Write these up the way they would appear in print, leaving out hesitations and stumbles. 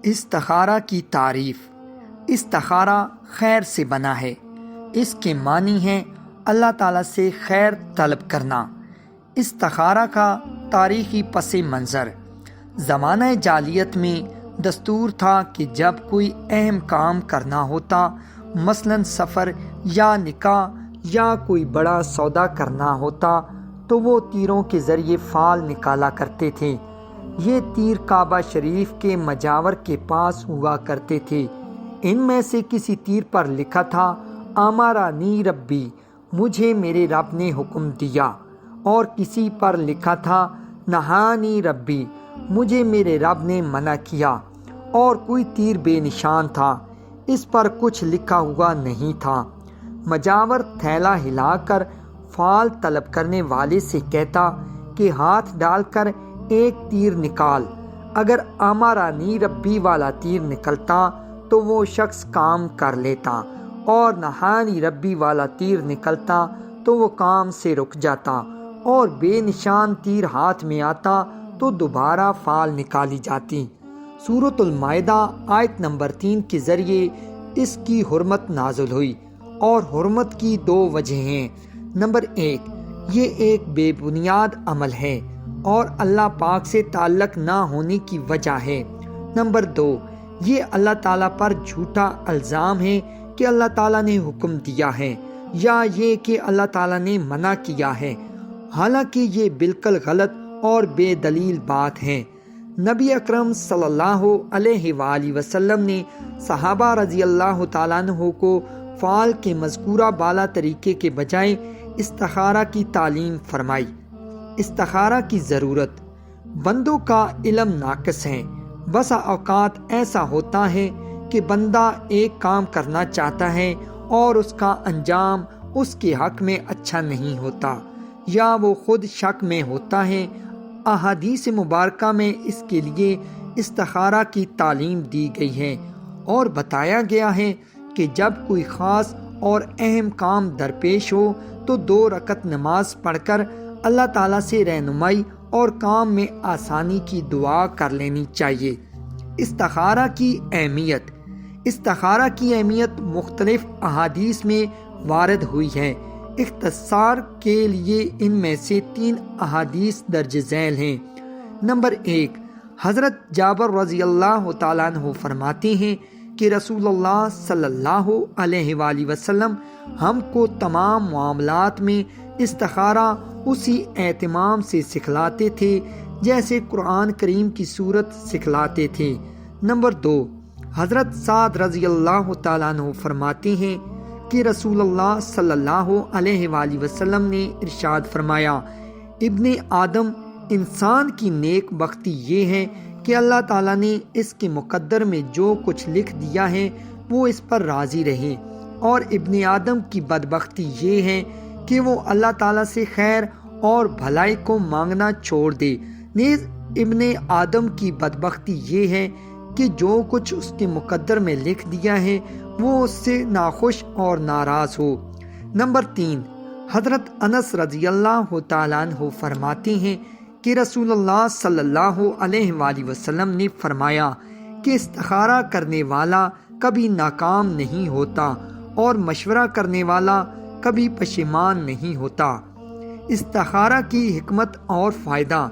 استخارہ کی تعریف۔ استخارہ خیر سے بنا ہے۔ اس کے معنی ہیں اللہ تعالیٰ سے خیر طلب کرنا۔ استخارہ کا تاریخی پس منظر: زمانہ جاہلیت میں دستور تھا کہ جب کوئی اہم کام کرنا ہوتا، مثلاً سفر یا نکاح یا کوئی بڑا سودا کرنا ہوتا، تو وہ تیروں کے ذریعے فال نکالا کرتے تھے۔ یہ تیر کعبہ شریف کے مجاور کے پاس ہوا کرتے تھے۔ ان میں سے کسی تیر پر لکھا تھا امرنی ربی، مجھے میرے رب نے حکم دیا، اور کسی پر لکھا تھا نہانی ربی، مجھے میرے رب نے منع کیا، اور کوئی تیر بے نشان تھا، اس پر کچھ لکھا ہوا نہیں تھا۔ مجاور تھیلا ہلا کر فال طلب کرنے والے سے کہتا کہ ہاتھ ڈال کر ایک تیر نکال۔ اگر امرنی ربی والا تیر نکلتا تو وہ شخص کام کر لیتا، اور نہانی ربی والا تیر نکلتا تو وہ کام سے رک جاتا، اور بے نشان تیر ہاتھ میں آتا تو دوبارہ فال نکالی جاتی۔ سورۃ المائدہ آیت نمبر 3 کے ذریعے اس کی حرمت نازل ہوئی، اور حرمت کی 2 وجہیں ہیں۔ نمبر 1، یہ ایک بے بنیاد عمل ہے اور اللہ پاک سے تعلق نہ ہونے کی وجہ ہے۔ نمبر 2، یہ اللہ تعالیٰ پر جھوٹا الزام ہے کہ اللہ تعالیٰ نے حکم دیا ہے، یا یہ کہ اللہ تعالیٰ نے منع کیا ہے، حالانکہ یہ بالکل غلط اور بے دلیل بات ہے۔ نبی اکرم صلی اللہ علیہ وآلہ وسلم نے صحابہ رضی اللہ تعالیٰ عنہ کو فعال کے مذکورہ بالا طریقے کے بجائے استخارہ کی تعلیم فرمائی۔ استخارہ کی ضرورت: بندوں کا علم ناقص ہے۔ بسا اوقات ایسا ہوتا ہے کہ بندہ ایک کام کرنا چاہتا ہے اور اس کا انجام اس کے حق میں اچھا نہیں ہوتا، یا وہ خود شک میں ہوتا ہے۔ احادیث مبارکہ میں اس کے لیے استخارہ کی تعلیم دی گئی ہے، اور بتایا گیا ہے کہ جب کوئی خاص اور اہم کام درپیش ہو تو 2 رکعت نماز پڑھ کر اللہ تعالیٰ سے رہنمائی اور کام میں آسانی کی دعا کر لینی چاہیے۔ استخارہ کی اہمیت: استخارہ کی اہمیت مختلف احادیث میں وارد ہوئی ہے۔ اختصار کے لیے ان میں سے 3 احادیث درج ذیل ہیں۔ نمبر 1، حضرت جابر رضی اللہ تعالیٰ عنہ فرماتے ہیں کہ رسول اللہ صلی اللہ علیہ وآلہ وسلم ہم کو تمام معاملات میں استخارہ اسی اہتمام سے سکھلاتے تھے جیسے قرآن کریم کی صورت سکھلاتے تھے۔ نمبر 2، حضرت سعد رضی اللہ تعالیٰ عنہ فرماتے ہیں کہ رسول اللہ صلی اللہ علیہ وآلہ وسلم نے ارشاد فرمایا، ابن آدم انسان کی نیک بختی یہ ہے کہ اللہ تعالیٰ نے اس کے مقدر میں جو کچھ لکھ دیا ہے وہ اس پر راضی رہے، اور ابن آدم کی بدبختی یہ ہے کہ وہ اللہ تعالیٰ سے خیر اور بھلائی کو مانگنا چھوڑ دے۔ نیز ابن آدم کی بدبختی یہ ہے کہ جو کچھ اس کے مقدر میں لکھ دیا ہے وہ اس سے ناخوش اور ناراض ہو۔ نمبر 3، حضرت انس رضی اللہ تعالیٰ عنہ فرماتے ہیں کہ رسول اللہ صلی اللہ علیہ وآلہ وسلم نے فرمایا کہ استخارہ کرنے والا کبھی ناکام نہیں ہوتا، اور مشورہ کرنے والا کبھی پشیمان نہیں ہوتا۔ استخارہ کی حکمت اور فائدہ: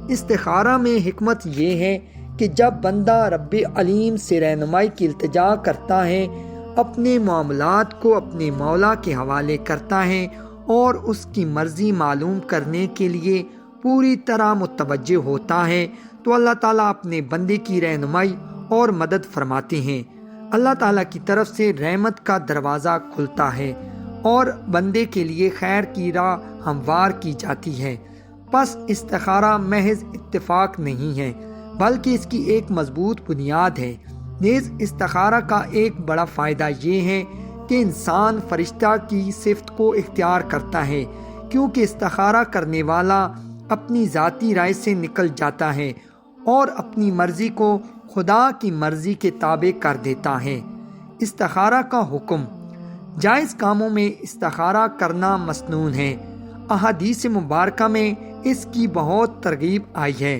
استخارہ میں حکمت یہ ہے کہ جب بندہ رب علیم سے رہنمائی کی التجا کرتا ہے، اپنے معاملات کو اپنے مولا کے حوالے کرتا ہے، اور اس کی مرضی معلوم کرنے کے لیے پوری طرح متوجہ ہوتا ہے، تو اللہ تعالیٰ اپنے بندے کی رہنمائی اور مدد فرماتے ہیں۔ اللہ تعالیٰ کی طرف سے رحمت کا دروازہ کھلتا ہے، اور بندے کے لیے خیر کی راہ ہموار کی جاتی ہے۔ پس استخارہ محض اتفاق نہیں ہے، بلکہ اس کی ایک مضبوط بنیاد ہے۔ نیز استخارہ کا ایک بڑا فائدہ یہ ہے کہ انسان فرشتہ کی صفت کو اختیار کرتا ہے، کیونکہ استخارہ کرنے والا اپنی ذاتی رائے سے نکل جاتا ہے اور اپنی مرضی کو خدا کی مرضی کے تابع کر دیتا ہے۔ استخارہ کا حکم: جائز کاموں میں استخارہ کرنا مسنون ہے۔ احادیث مبارکہ میں اس کی بہت ترغیب آئی ہے۔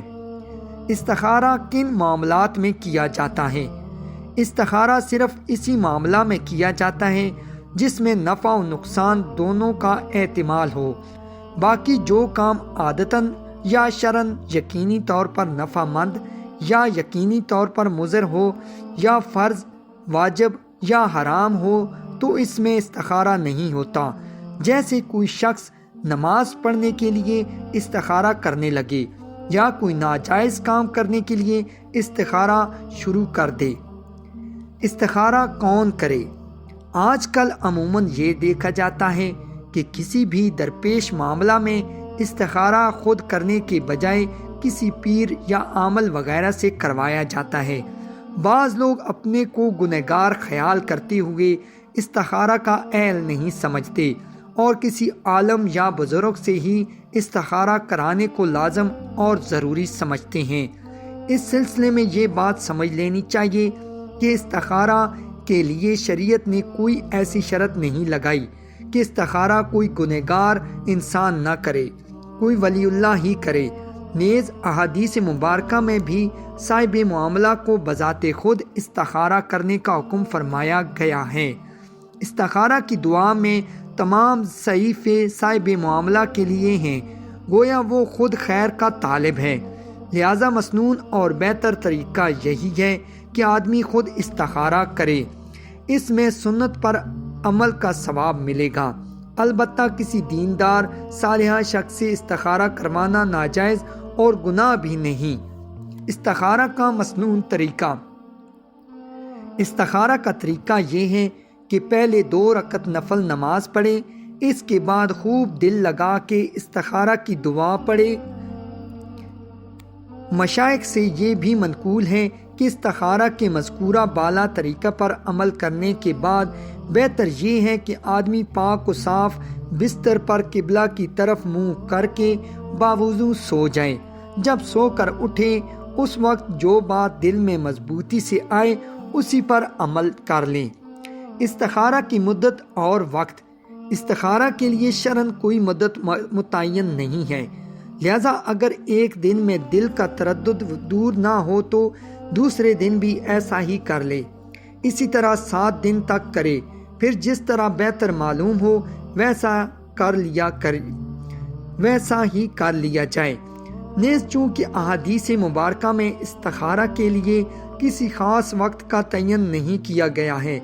استخارہ کن معاملات میں کیا جاتا ہے؟ استخارہ صرف اسی معاملہ میں کیا جاتا ہے جس میں نفع و نقصان دونوں کا احتمال ہو۔ باقی جو کام عادتاً یا شرعاً یقینی طور پر نفع مند یا یقینی طور پر مضر ہو، یا فرض، واجب یا حرام ہو، تو اس میں استخارہ نہیں ہوتا۔ جیسے کوئی شخص نماز پڑھنے کے لیے استخارہ کرنے لگے یا کوئی ناجائز کام کرنے کے لیے استخارہ شروع کر دے۔ استخارہ کون کرے؟ آج کل عموماً یہ دیکھا جاتا ہے کہ کسی بھی درپیش معاملہ میں استخارہ خود کرنے کے بجائے کسی پیر یا عامل وغیرہ سے کروایا جاتا ہے۔ بعض لوگ اپنے کو گنہگار خیال کرتے ہوئے استخارہ کا اہل نہیں سمجھتے اور کسی عالم یا بزرگ سے ہی استخارہ کرانے کو لازم اور ضروری سمجھتے ہیں۔ اس سلسلے میں یہ بات سمجھ لینی چاہیے کہ استخارہ کے لیے شریعت نے کوئی ایسی شرط نہیں لگائی کہ استخارہ کوئی گنہگار انسان نہ کرے، کوئی ولی اللہ ہی کرے۔ نیز احادیث مبارکہ میں بھی صاحب معاملہ کو بذات خود استخارہ کرنے کا حکم فرمایا گیا ہے۔ استخارہ کی دعا میں تمام صحیفے صاحب معاملہ کے لیے ہیں، گویا وہ خود خیر کا طالب ہے۔ لہذا مسنون اور بہتر طریقہ یہی ہے کہ آدمی خود استخارہ کرے، اس میں سنت پر عمل کا ثواب ملے گا۔ البتہ کسی دیندار صالحہ شخص سے استخارہ کروانا ناجائز اور گناہ بھی نہیں۔ استخارہ کا مسنون طریقہ۔ استخارہ کا طریقہ یہ ہے کہ پہلے 2 رکعت نفل نماز پڑھے، اس کے بعد خوب دل لگا کے استخارہ کی دعا پڑھے۔ مشائخ سے یہ بھی منقول ہے کہ استخارہ کے مذکورہ بالا طریقہ پر عمل کرنے کے بعد بہتر یہ ہے کہ آدمی پاک و صاف بستر پر قبلہ کی طرف منہ کر کے باوضو سو جائے۔ جب سو کر اٹھے اس وقت جو بات دل میں مضبوطی سے آئے اسی پر عمل کر لیں۔ استخارہ کی مدت اور وقت۔ استخارہ کے لیے شرعاً کوئی مدت متعین نہیں ہے، لہذا اگر ایک دن میں دل کا تردد دور نہ ہو تو دوسرے دن بھی ایسا ہی کر لے۔ اسی طرح 7 دن تک کرے، پھر جس طرح بہتر معلوم ہو ویسا ہی کر لیا جائے۔ نیز چونکہ احادیث مبارکہ میں استخارہ کے لیے کسی خاص وقت کا تعین نہیں کیا گیا ہے،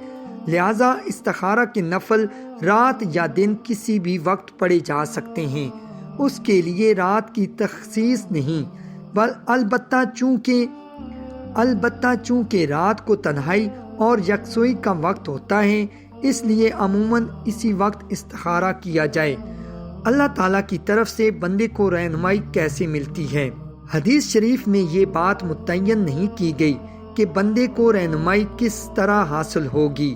لہذا استخارہ کے نفل رات یا دن کسی بھی وقت پڑھے جا سکتے ہیں، اس کے لیے رات کی تخصیص نہیں۔ البتہ چونکہ رات کو تنہائی اور یکسوئی کا وقت ہوتا ہے، اس لیے عموماً اسی وقت استخارہ کیا جائے۔ اللہ تعالیٰ کی طرف سے بندے کو رہنمائی کیسے ملتی ہے؟ حدیث شریف میں یہ بات متعین نہیں کی گئی کہ بندے کو رہنمائی کس طرح حاصل ہوگی۔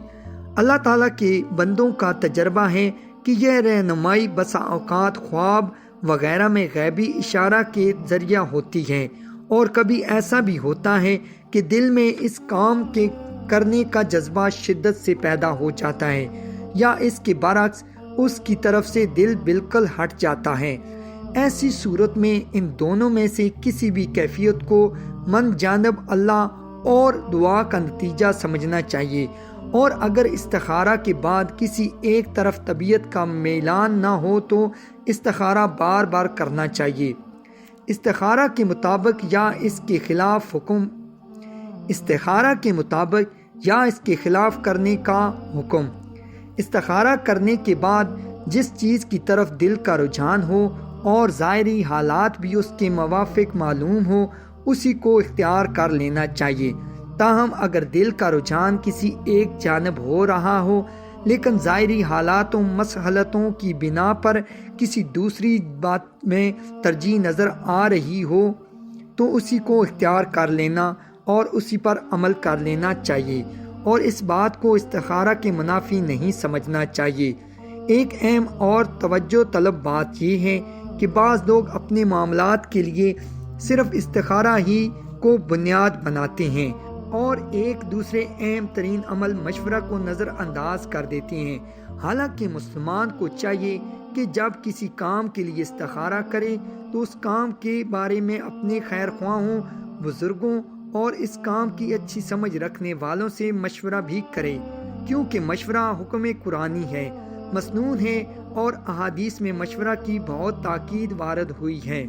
اللہ تعالیٰ کے بندوں کا تجربہ ہے کہ یہ رہنمائی بسا اوقات خواب وغیرہ میں غیبی اشارہ کے ذریعہ ہوتی ہے، اور کبھی ایسا بھی ہوتا ہے کہ دل میں اس کام کے کرنے کا جذبہ شدت سے پیدا ہو جاتا ہے، یا اس کے برعکس اس کی طرف سے دل بالکل ہٹ جاتا ہے۔ ایسی صورت میں ان دونوں میں سے کسی بھی کیفیت کو من جانب اللہ اور دعا کا نتیجہ سمجھنا چاہیے، اور اگر استخارہ کے بعد کسی ایک طرف طبیعت کا میلان نہ ہو تو استخارہ بار بار کرنا چاہیے۔ استخارہ کے مطابق یا اس کے خلاف کرنے کا حکم۔ استخارہ کرنے کے بعد جس چیز کی طرف دل کا رجحان ہو اور ظاہری حالات بھی اس کے موافق معلوم ہو اسی کو اختیار کر لینا چاہیے۔ تاہم اگر دل کا رجحان کسی ایک جانب ہو رہا ہو لیکن ظاہری حالات و مسئلتوں کی بنا پر کسی دوسری بات میں ترجیح نظر آ رہی ہو تو اسی کو اختیار کر لینا اور اسی پر عمل کر لینا چاہیے، اور اس بات کو استخارہ کے منافی نہیں سمجھنا چاہیے۔ ایک اہم اور توجہ طلب بات یہ ہے کہ بعض لوگ اپنے معاملات کے لیے صرف استخارہ ہی کو بنیاد بناتے ہیں اور ایک دوسرے اہم ترین عمل مشورہ کو نظر انداز کر دیتے ہیں۔ حالانکہ مسلمان کو چاہیے کہ جب کسی کام کے لیے استخارہ کرے تو اس کام کے بارے میں اپنے خیر خواہوں بزرگوں اور اس کام کی اچھی سمجھ رکھنے والوں سے مشورہ بھی کرے، کیونکہ مشورہ حکم قرآنی ہے، مسنون ہے اور احادیث میں مشورہ کی بہت تاکید وارد ہوئی ہے۔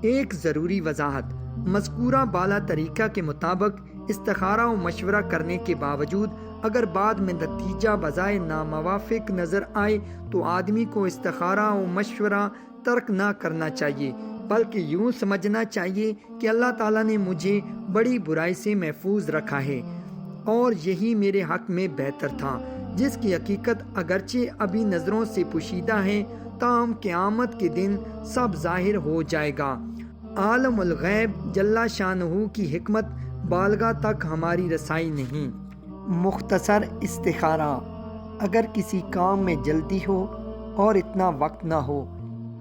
ایک ضروری وضاحت: مذکورہ بالا طریقہ کے مطابق استخارہ و مشورہ کرنے کے باوجود اگر بعد میں نتیجہ بجائے ناموافق نظر آئے تو آدمی کو استخارہ و مشورہ ترک نہ کرنا چاہیے، بلکہ یوں سمجھنا چاہیے کہ اللہ تعالیٰ نے مجھے بڑی برائی سے محفوظ رکھا ہے اور یہی میرے حق میں بہتر تھا، جس کی حقیقت اگرچہ ابھی نظروں سے پوشیدہ ہے، تاہم قیامت کے دن سب ظاہر ہو جائے گا۔ عالم الغیب جل شانہ کی حکمت بالغہ تک ہماری رسائی نہیں۔ مختصر استخارہ: اگر کسی کام میں جلدی ہو اور اتنا وقت نہ ہو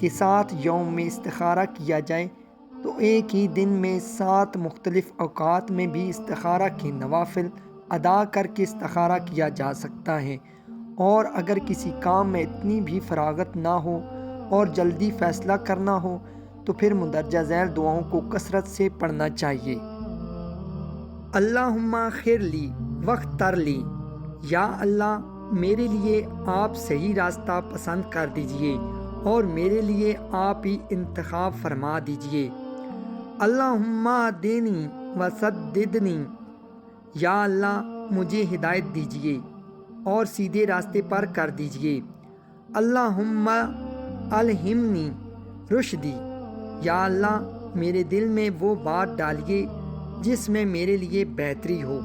کہ 7 یوم میں استخارہ کیا جائے تو ایک ہی دن میں 7 مختلف اوقات میں بھی استخارہ کے نوافل ادا کر کے استخارہ کیا جا سکتا ہے، اور اگر کسی کام میں اتنی بھی فراغت نہ ہو اور جلدی فیصلہ کرنا ہو تو پھر مندرجہ ذیل دعاؤں کو کثرت سے پڑھنا چاہیے۔ اللہم خیر لی واختر لی، یا اللہ میرے لیے آپ صحیح راستہ پسند کر دیجئے اور میرے لیے آپ ہی انتخاب فرما دیجئے۔ اللہم اہدنی وسددنی، یا اللہ مجھے ہدایت دیجئے اور سیدھے راستے پر کر دیجئے۔ اللہم الہمنی رشدی، یا اللہ میرے دل میں وہ بات ڈالیے جس میں میرے لیے بہتری ہو۔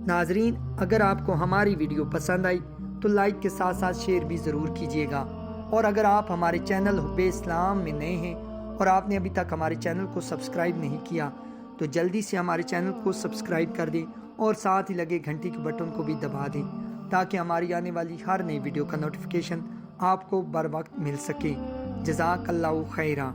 ناظرین، اگر آپ کو ہماری ویڈیو پسند آئی تو لائک کے ساتھ ساتھ شیئر بھی ضرور کیجیے گا، اور اگر آپ ہمارے چینل حب اسلام میں نئے ہیں اور آپ نے ابھی تک ہمارے چینل کو سبسکرائب نہیں کیا تو جلدی سے ہمارے چینل کو سبسکرائب کر دیں اور ساتھ ہی لگے گھنٹی کے بٹن کو بھی دبا دیں تاکہ ہماری آنے والی ہر نئی ویڈیو کا نوٹیفیکیشن آپ کو بر وقت مل سکے۔ جزاک اللہ خیرہ۔